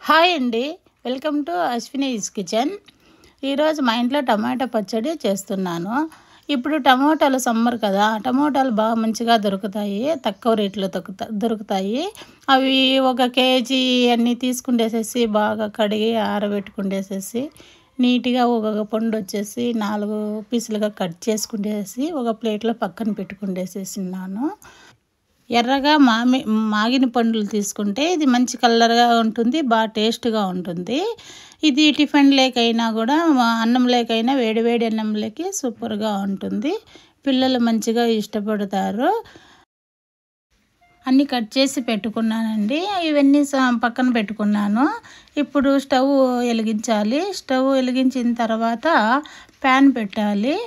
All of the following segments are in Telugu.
హాయ్ అండి, వెల్కమ్ టు అశ్వినీస్ కిచెన్. ఈరోజు మా ఇంట్లో టమాటా పచ్చడి చేస్తున్నాను. ఇప్పుడు టమోటాలు సమ్మర్ కదా, టమోటాలు బాగా మంచిగా దొరుకుతాయి, తక్కువ రేట్లో దొరుకుతాయి. అవి 1 కేజీ అన్నీ తీసుకుండేసేసి బాగా కడిగి ఆరబెట్టుకుండేసేసి నీట్గా ఒక పండు వచ్చేసి 4 పీసులుగా కట్ చేసుకుండేసి ఒక ప్లేట్లో పక్కన పెట్టుకుండేసేసినాను. ఎర్రగా మాగిన పండ్లు తీసుకుంటే ఇది మంచి కలర్గా ఉంటుంది, బాగా టేస్ట్గా ఉంటుంది. ఇది టిఫిన్ లేకైనా కూడా అన్నం లేకైనా వేడివేడి అన్నంలోకి సూపర్గా ఉంటుంది. పిల్లలు మంచిగా ఇష్టపడతారు. అన్నీ కట్ చేసి పెట్టుకున్నానండి. ఇవన్నీ పక్కన పెట్టుకున్నాను. ఇప్పుడు స్టవ్ వెలిగించాలి. స్టవ్ వెలిగించిన తర్వాత ప్యాన్ పెట్టాలి.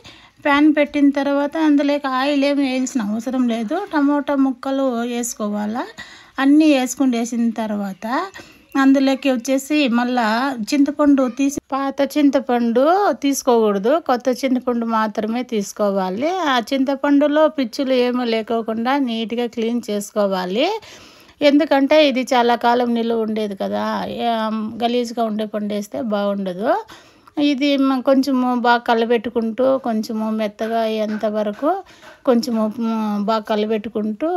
ప్యాన్ పెట్టిన తర్వాత అందులోకి ఆయిల్ ఏమి వేయాల్సిన అవసరం లేదు. టమోటా ముక్కలు వేసుకోవాలా. అన్నీ వేసిన తర్వాత అందులోకి వచ్చేసి మళ్ళా చింతపండు పాత చింతపండు తీసుకోకూడదు, కొత్త చింతపండు మాత్రమే తీసుకోవాలి. ఆ చింతపండులో పిచ్చులు ఏమీ లేకోకుండా నీట్గా క్లీన్ చేసుకోవాలి. ఎందుకంటే ఇది చాలా కాలం నిలువ ఉండేది కదా, గలీజ్గా ఉండే పండు వేస్తే బాగుండదు. ఇది కొంచెము బాగా కలబెట్టుకుంటూ కొంచెము మెత్తగా అయ్యేంత వరకు కొంచెము బాగా కలబెట్టుకుంటూ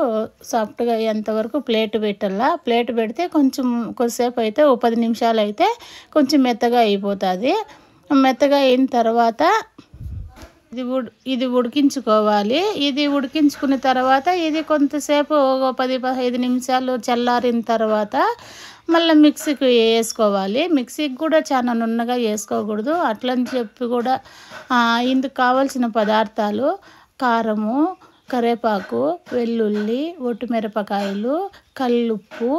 సాఫ్ట్గా అయ్యేంత వరకు ప్లేట్ పెట్టాల. ప్లేట్ పెడితే కొద్దిసేపు అయితే 10 నిమిషాలు అయితే కొంచెం మెత్తగా అయిపోతుంది. మెత్తగా అయిన తర్వాత ఇది ఉడికించుకోవాలి. ఇది ఉడికించుకున్న తర్వాత ఇది కొంతసేపు 10-15 నిమిషాలు చల్లారిన తర్వాత మళ్ళీ మిక్సీకి వేసుకోవాలి. మిక్సీకి కూడా చాలా నున్నగా వేసుకోకూడదు. అట్లని చెప్పి కూడా ఇందుకు కావాల్సిన పదార్థాలు కారము, కరివేపాకు, వెల్లుల్లి, ఒట్టిమిరపకాయలు, కల్లుప్పు,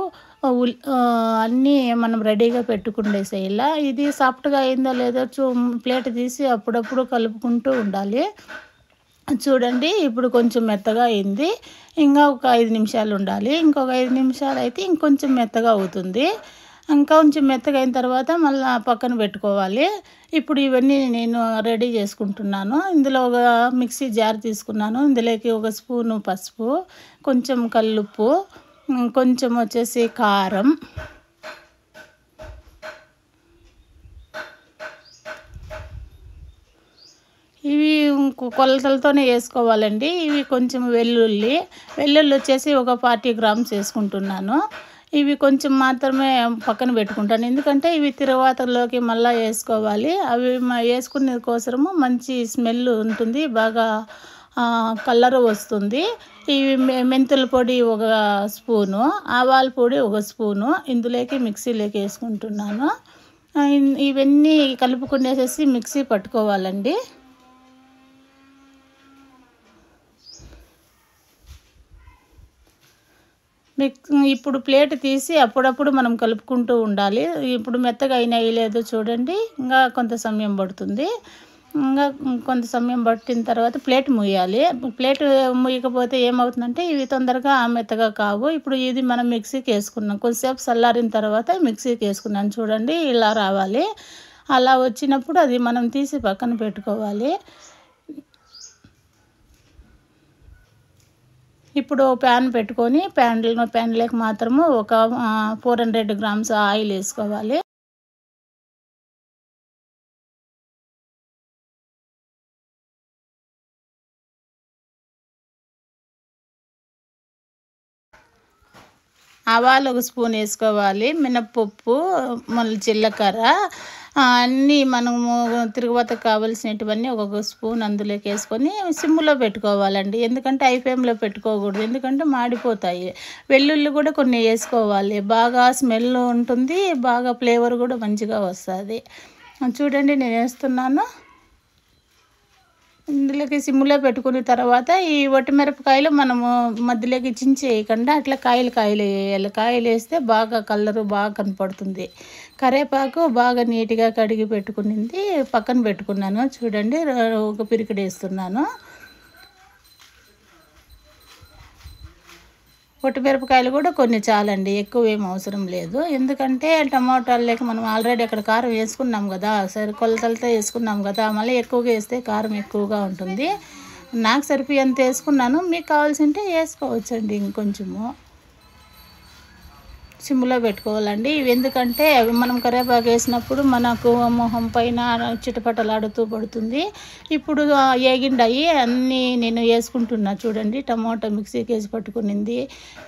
అన్నీ మనం రెడీగా పెట్టుకుండేసేయాల. ఇది సాఫ్ట్గా అయిందో లేదో ప్లేట్ తీసి అప్పుడప్పుడు కలుపుకుంటూ ఉండాలి. చూడండి, ఇప్పుడు కొంచెం మెత్తగా అయింది. ఇంకా ఒక 5 నిమిషాలు ఉండాలి. ఇంకొక 5 నిమిషాలు అయితే ఇంకొంచెం మెత్తగా అవుతుంది. ఇంకొంచెం మెత్తగా అయిన తర్వాత మళ్ళీ పక్కన పెట్టుకోవాలి. ఇప్పుడు ఇవన్నీ నేను రెడీ చేసుకుంటున్నాను. ఇందులో ఒక మిక్సీ జార్ తీసుకున్నాను. ఇందులోకి 1 స్పూను పసుపు, కొంచెం కల్లుప్పు, కొంచెం వచ్చేసి కారం, ఇవి కొలతలతోనే వేసుకోవాలండి. ఇవి కొంచెం వెల్లుల్లి వచ్చేసి ఒక 40 గ్రామ్స్ వేసుకుంటున్నాను. ఇవి కొంచెం మాత్రమే పక్కన పెట్టుకుంటాను, ఎందుకంటే ఇవి తిరువాతలోకి మళ్ళీ వేసుకోవాలి. అవి వేసుకునే కోసము మంచి స్మెల్ ఉంటుంది, బాగా కలర్ వస్తుంది. ఇవి మెంతుల పొడి 1 స్పూను, ఆవాల పొడి 1 స్పూను ఇందులోకి మిక్సీలోకి వేసుకుంటున్నాను. ఇవన్నీ కలుపుకునేసేసి మిక్సీ పట్టుకోవాలండి. ఇప్పుడు ప్లేట్ తీసి అప్పుడప్పుడు మనం కలుపుకుంటూ ఉండాలి. ఇప్పుడు మెత్తగా అయినాయి లేదో చూడండి, ఇంకా కొంత సమయం పడుతుంది. ఇంకా కొంత సమయం పట్టిన తర్వాత ప్లేట్ ముయ్యాలి. ప్లేట్ ముయ్యకపోతే ఏమవుతుందంటే ఇవి తొందరగా మెత్తగా కావు. ఇప్పుడు ఇది మనం మిక్సీకి వేసుకున్నాం. కొద్దిసేపు చల్లారిన తర్వాత మిక్సీకి వేసుకున్నాను. చూడండి, ఇలా రావాలి. అలా వచ్చినప్పుడు అది మనం తీసి పక్కన పెట్టుకోవాలి. ఇప్పుడు ప్యాన్ పెట్టుకొని ప్యాన్లోకి మాత్రము ఒక 400 గ్రామ్స్ ఆయిల్ వేసుకోవాలి. ఆవాలు 1 స్పూన్ వేసుకోవాలి. మినప్పప్పు, మళ్ళీ జీలకర్ర, అన్నీ మనము తిరుగుబాతకు కావాల్సినటువన్నీ 1 స్పూన్ అందులోకి వేసుకొని సిమ్లో పెట్టుకోవాలండి. ఎందుకంటే హై ఫ్లేమ్లో పెట్టుకోకూడదు, ఎందుకంటే మాడిపోతాయి. వెల్లుల్లి కూడా కొన్ని వేసుకోవాలి, బాగా స్మెల్ ఉంటుంది, బాగా ఫ్లేవర్ కూడా మంచిగా వస్తుంది. చూడండి, నేను వేస్తున్నాను. ఇందులోకి సిమ్లో పెట్టుకున్న తర్వాత ఈ ఒట్టిమిరపకాయలు మనము మధ్యలోకి చించి వేయకుండా అట్లా కాయలు వేయాలి. కాయలు వేస్తే బాగా కలరు బాగా కనపడుతుంది. కరివేపాకు బాగా నీట్గా కడిగి పెట్టుకునింది పక్కన పెట్టుకున్నాను. చూడండి, 1 పిరికెడు వేస్తున్నాను. ఒట్టిమిరపకాయలు కూడా కొన్ని చాలండి, ఎక్కువ ఏం అవసరం లేదు. ఎందుకంటే టమాటాలకి మనం ఆల్రెడీ అక్కడ కారం వేసుకున్నాం కదా, సరే కొలతలతో వేసుకున్నాం కదా, మళ్ళీ ఎక్కువగా వేస్తే కారం ఎక్కువగా ఉంటుంది. నాకు సరిపోయేంత వేసుకున్నాను, మీకు కావాల్సింటే వేసుకోవచ్చండి ఇంకొంచెము. సిమ్లో పెట్టుకోవాలండి. ఇవి ఎందుకంటే మనం కరివేపాకు వేసినప్పుడు మనకు మొహం పైన చిటపటలాడుతూ పడుతుంది. ఇప్పుడు ఏగిండాయి అన్నీ నేను వేసుకుంటున్నా చూడండి. టమాటా మిక్సీకి వేసి పట్టుకునింది.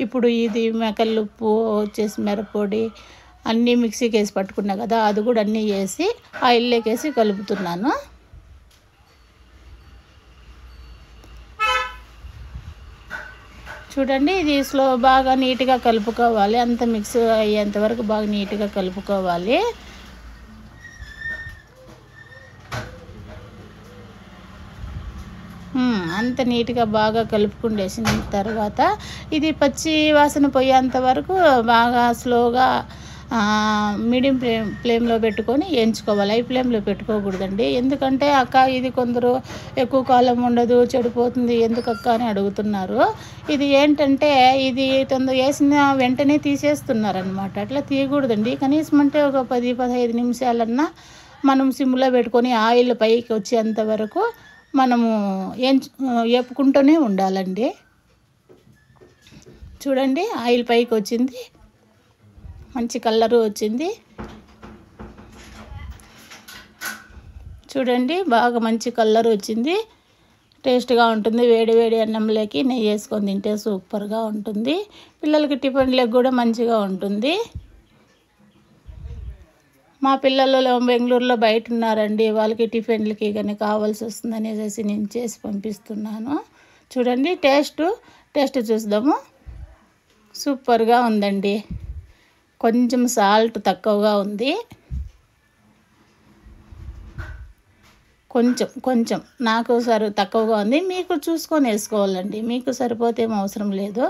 ఇప్పుడు ఇది మెకల్లుప్పు వచ్చేసి మిరప్పొడి అన్నీ మిక్సీకి వేసి పట్టుకున్నా కదా, అది కూడా అన్నీ వేసి ఆయిల్లోకి వేసి కలుపుతున్నాను. చూడండి, ఇది బాగా నీట్గా కలుపుకోవాలి. అంత మిక్స్ అయ్యేంత వరకు బాగా నీట్గా కలుపుకోవాలి. అంత నీట్గా బాగా కలుపుకుండేసిన తర్వాత ఇది పచ్చి వాసన పోయేంత వరకు బాగా స్లోగా మీడియం ఫ్లేమ్లో పెట్టుకొని వేయించుకోవాలి. హై ఫ్లేమ్లో పెట్టుకోకూడదండి. ఎందుకంటే అక్క ఇది కొందరు ఎక్కువ కాలం ఉండదు, చెడిపోతుంది ఎందుకక్క అని అడుగుతున్నారు. ఇది ఏంటంటే ఇది తొందర వేసిన వెంటనే తీసేస్తున్నారనమాట. అట్లా తీయకూడదండి. కనీసం అంటే ఒక 10-15 నిమిషాలన్నా మనం సిమ్లో పెట్టుకొని ఆయిల్ పైకి వచ్చేంత వరకు మనము వేపుకుంటూనే ఉండాలండి. చూడండి, ఆయిల్ పైకి వచ్చింది, మంచి కలరు వచ్చింది. చూడండి, బాగా మంచి కలర్ వచ్చింది. టేస్ట్గా ఉంటుంది. వేడి వేడి అన్నంలోకి నెయ్యి వేసుకొని తింటే సూపర్గా ఉంటుంది. పిల్లలకి టిఫిన్లకు కూడా మంచిగా ఉంటుంది. మా పిల్లలు బెంగళూరులో బయట ఉన్నారండి. వాళ్ళకి టిఫిన్లకి కానీ కావాల్సి వస్తుంది అనేసి నేను చేసి పంపిస్తున్నాను. చూడండి, టేస్ట్ చూద్దాము. సూపర్గా ఉందండి. కొంచెం సాల్ట్ తక్కువగా ఉంది. కొంచెం నాకు తక్కువగా ఉంది. మీకు చూసుకొని వేసుకోవాలండి. మీకు సరిపోతే ఏం అవసరం లేదు.